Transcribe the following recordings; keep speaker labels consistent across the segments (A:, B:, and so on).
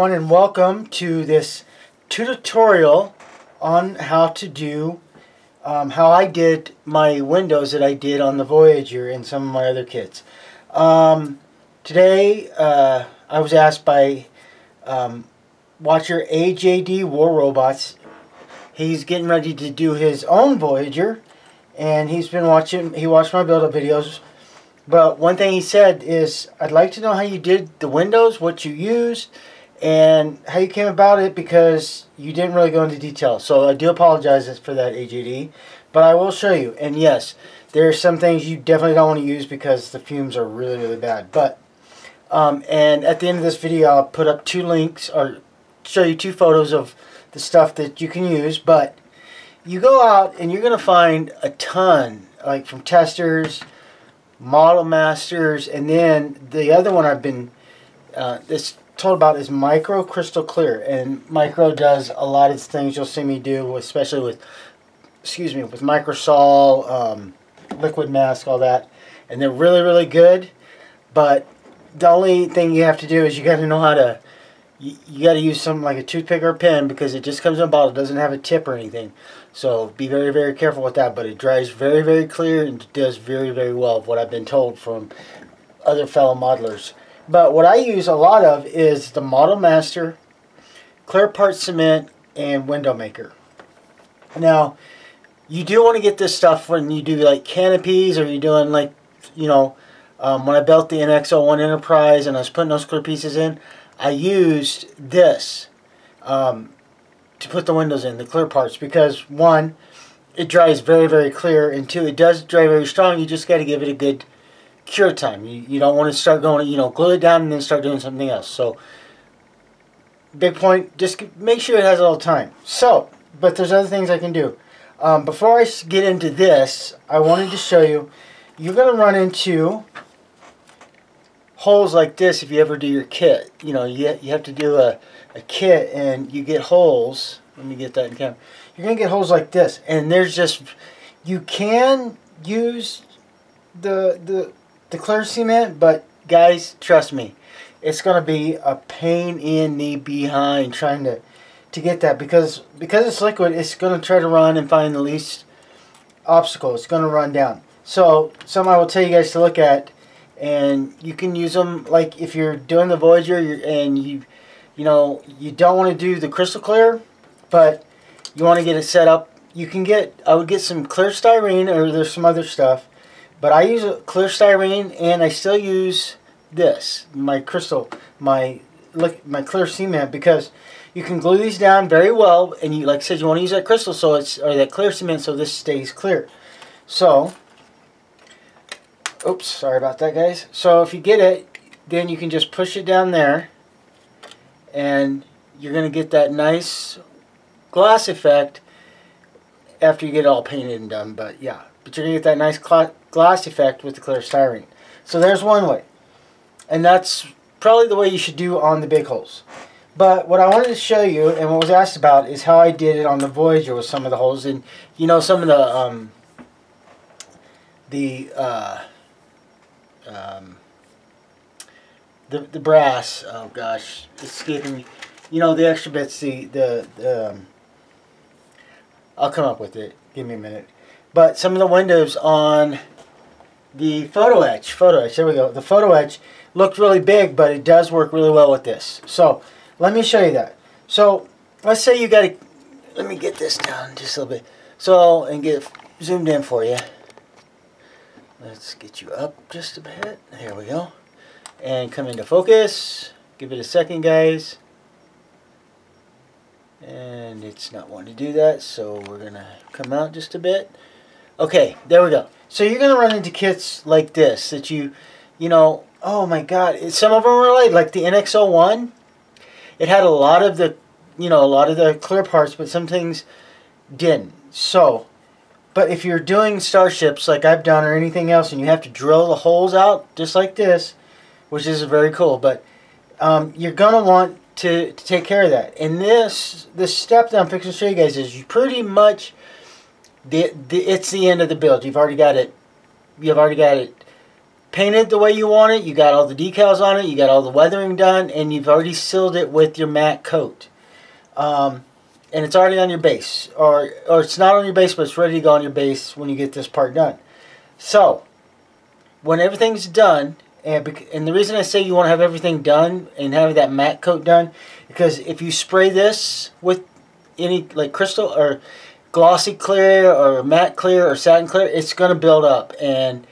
A: everyone, and welcome to this tutorial on how to do how I did my windows that I did on the Voyager and some of my other kits. Today I was asked by watcher AJD War Robots. He's getting ready to do his own Voyager, and he watched my build-up videos. But one thing he said is, I'd like to know how you did the windows, what you used, and how you came about it, because you didn't really go into detail. So I do apologize for that, AJD. But I will show you. And yes, there are some things you definitely don't want to use because the fumes are really, really bad. But and at the end of this video, I'll put up 2 links, or show you 2 photos of the stuff that you can use. But you go out and you're going to find a ton, like from testers, Model Masters, and then the other one I've been told about is Micro Crystal Clear. And Micro does a lot of things you'll see me do, especially with Microsol, Liquid Mask, all that. And they're really, really good. But the only thing you have to do is you got to know how to, you got to use something like a toothpick or a pen, because it just comes in a bottle. It doesn't have a tip or anything. So be very, very careful with that. But it dries very, very clear and does very, very well, of what I've been told from other fellow modelers. But what I use a lot of is the Model Master, Clear Part Cement, and Window Maker. Now, you do want to get this stuff when you do like canopies, or you're doing like, you know, when I built the NX-01 Enterprise and I was putting those clear pieces in, I used this to put the windows in, the clear parts, because 1, it dries very, very clear, and 2, it does dry very strong. You just got to give it a good cure time. You don't want to start going, you know, glue it down and then start doing something else. So, big point, just make sure it has a little time. So, but there's other things I can do. Before I get into this, I wanted to show you, you're going to run into holes like this if you ever do your kit. You know, you have to do a kit and you get holes. Let me get that in camera. You're going to get holes like this, and there's just, you can use the clear cement, but guys, trust me, it's going to be a pain in the behind trying to get that, because it's liquid, it's going to try to run and find the least obstacle. It's going to run down. So some I will tell you guys to look at, and you can use them like if you're doing the Voyager and you know, you don't want to do the crystal clear, but you want to get it set up. You can get, I would get some clear styrene, or there's some other stuff, but I use a clear styrene, and I still use this, my crystal, my clear cement, because you can glue these down very well, and you, like I said, you want to use that crystal, so it's, or that clear cement, so this stays clear. So, oops, sorry about that, guys. So if you get it, then you can just push it down there, and you're going to get that nice glass effect after you get it all painted and done. But yeah, but you're going to get that nice glass effect with the clear styrene. So there's one way, and that's probably the way you should do on the big holes. But what I wanted to show you, and what was asked about, is how I did it on the Voyager with some of the holes. And you know, some of the brass, oh gosh, it's escaping me. You know, the extra bits, I'll come up with it, give me a minute. But some of the windows on the photo etch, there we go. The photo etch looked really big, but it does work really well with this. So let me show you that. So let's say you got to, let me get this down just a little bit. So, and get it zoomed in for you. Let's get you up just a bit. There we go. And come into focus. Give it a second, guys. And it's not wanting to do that, so we're going to come out just a bit. Okay, there we go. So you're going to run into kits like this that you know, oh my god, some of them are like the NX-01. It had a lot of the, you know, a lot of the clear parts, but some things didn't. So, but if you're doing starships like I've done, or anything else, and you have to drill the holes out just like this, which is very cool, but you're going to want to take care of that. And this step that I'm fixing to show you guys is, you pretty much, it's the end of the build. You've already got it painted the way you want it, you got all the decals on it, you got all the weathering done, and you've already sealed it with your matte coat. And it's already on your base, or it's not on your base, but it's ready to go on your base when you get this part done. So when everything's done, and the reason I say you want to have everything done and have that matte coat done, because if you spray this with any like crystal or glossy clear or matte clear or satin clear, it's going to build up, and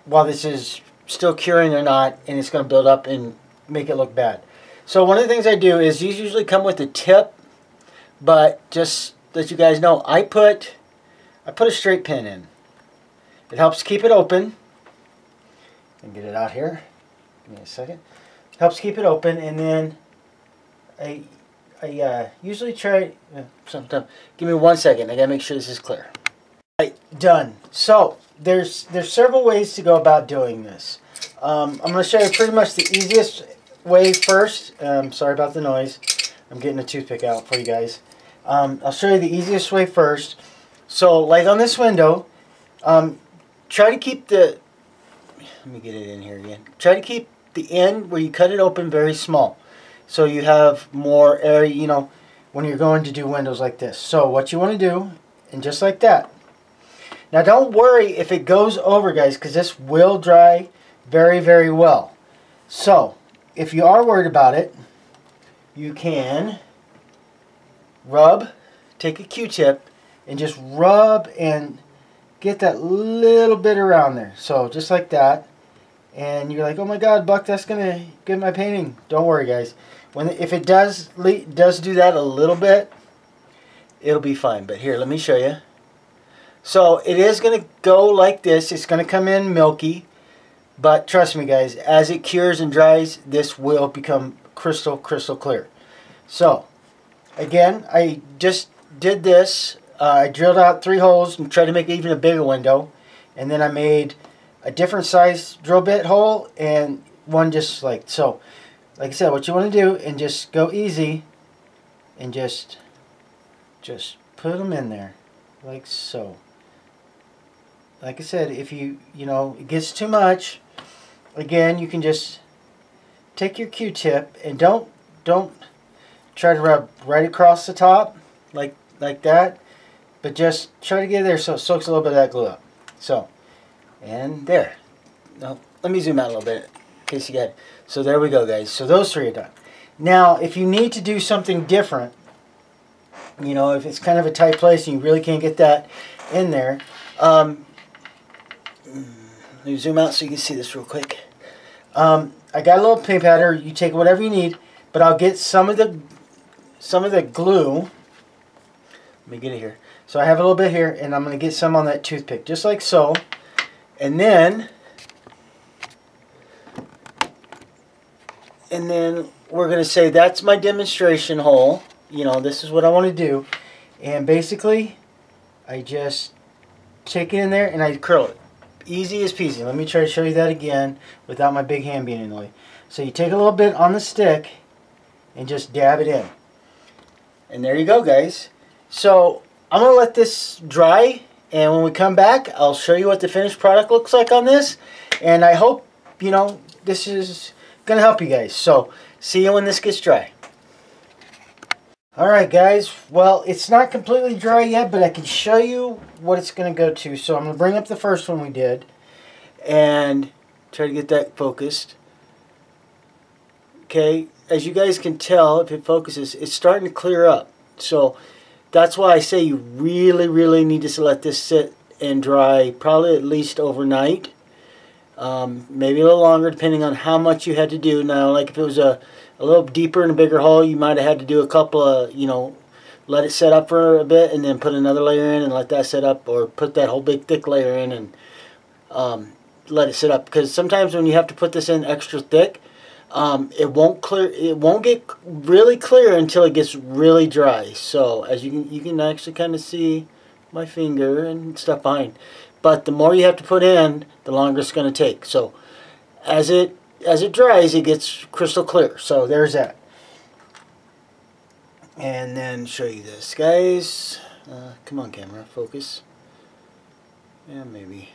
A: while this is still curing or not, and it's going to build up and make it look bad. So one of the things I do is these usually come with a tip, but just let you guys know, I put a straight pin in. It helps keep it open. And get it out here. Give me a second. Helps keep it open, and then I usually try. Sometimes give me 1 second. I gotta make sure this is clear. Right, done. So there's several ways to go about doing this. I'm gonna show you pretty much the easiest way first. Sorry about the noise. I'm getting a toothpick out for you guys. I'll show you the easiest way first. So like on this window, try to keep the, let me get it in here again. Try to keep the end where you cut it open very small, so you have more area, you know, when you're going to do windows like this. So what you want to do, and just like that. Now don't worry if it goes over, guys, because this will dry very, very well. So if you are worried about it, you can take a Q-tip and just rub and get that little bit around there. So just like that. And you're like, oh my God, Buck, that's gonna get my painting. Don't worry, guys. If it does do that a little bit, it'll be fine. But here, let me show you. So it is gonna go like this. It's gonna come in milky, but trust me, guys, as it cures and dries, this will become crystal clear. So again, I just did this. I drilled out 3 holes and tried to make even a bigger window, and then I made a different size drill bit hole and one just like so. Like I said, what you want to do, and just go easy and just put them in there like so. Like I said, if you know it gets too much, again, you can just take your Q-tip and don't try to rub right across the top like that, but just try to get it there so it soaks a little bit of that glue up. So, and there. Now, let me zoom out a little bit in case you got it. So there we go, guys. So those 3 are done. Now, if you need to do something different, you know, if it's kind of a tight place and you really can't get that in there, let me zoom out so you can see this real quick. I got a little paint powder. You take whatever you need, but I'll get some of the glue. Let me get it here. So I have a little bit here, and I'm going to get some on that toothpick, just like so. And then we're going to say that's my demonstration hole. You know, this is what I want to do. And basically, I just take it in there and I curl it. Easy as peasy. Let me try to show you that again without my big hand being in the way. So you take a little bit on the stick and just dab it in. And there you go, guys. So I'm going to let this dry, and when we come back, I'll show you what the finished product looks like on this. And I hope, you know, this is going to help you guys. So see you when this gets dry. Alright, guys, well, it's not completely dry yet, but I can show you what it's going to go to. So I'm going to bring up the first one we did and try to get that focused. Okay, as you guys can tell, if it focuses, it's starting to clear up. So that's why I say you really, really need to let this sit and dry probably at least overnight. Maybe a little longer depending on how much you had to do. Now, like if it was a little deeper and a bigger hole, you might have had to do a couple of, you know, let it set up for a bit and then put another layer in and let that set up, or put that whole big thick layer in and let it sit up. Because sometimes when you have to put this in extra thick, it won't get really clear until it gets really dry. So as you can actually kind of see my finger and stuff behind. But the more you have to put in, the longer it's going to take. So as it dries, it gets crystal clear. So there's that. And then show you this, guys. Come on, camera, focus. Yeah, maybe.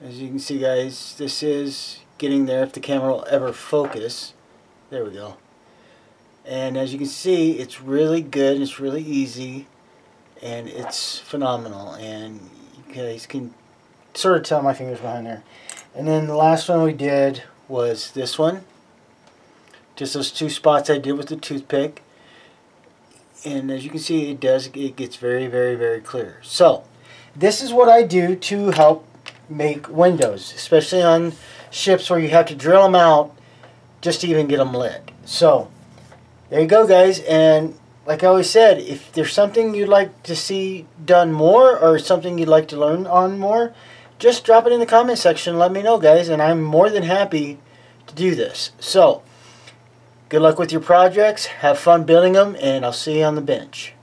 A: As you can see, guys, this is getting there if the camera will ever focus. There we go. And as you can see, it's really good, it's really easy, and it's phenomenal. And you guys can sort of tell my fingers behind there. And then the last one we did was this one. Just those two spots I did with the toothpick. And as you can see, it gets very, very, very clear. So, this is what I do to help make windows, especially on ships where you have to drill them out just to even get them lit. So, there you go, guys. And like I always said, if there's something you'd like to see done more or something you'd like to learn on more, just drop it in the comment section and let me know, guys. And I'm more than happy to do this. So, good luck with your projects. Have fun building them, and I'll see you on the bench.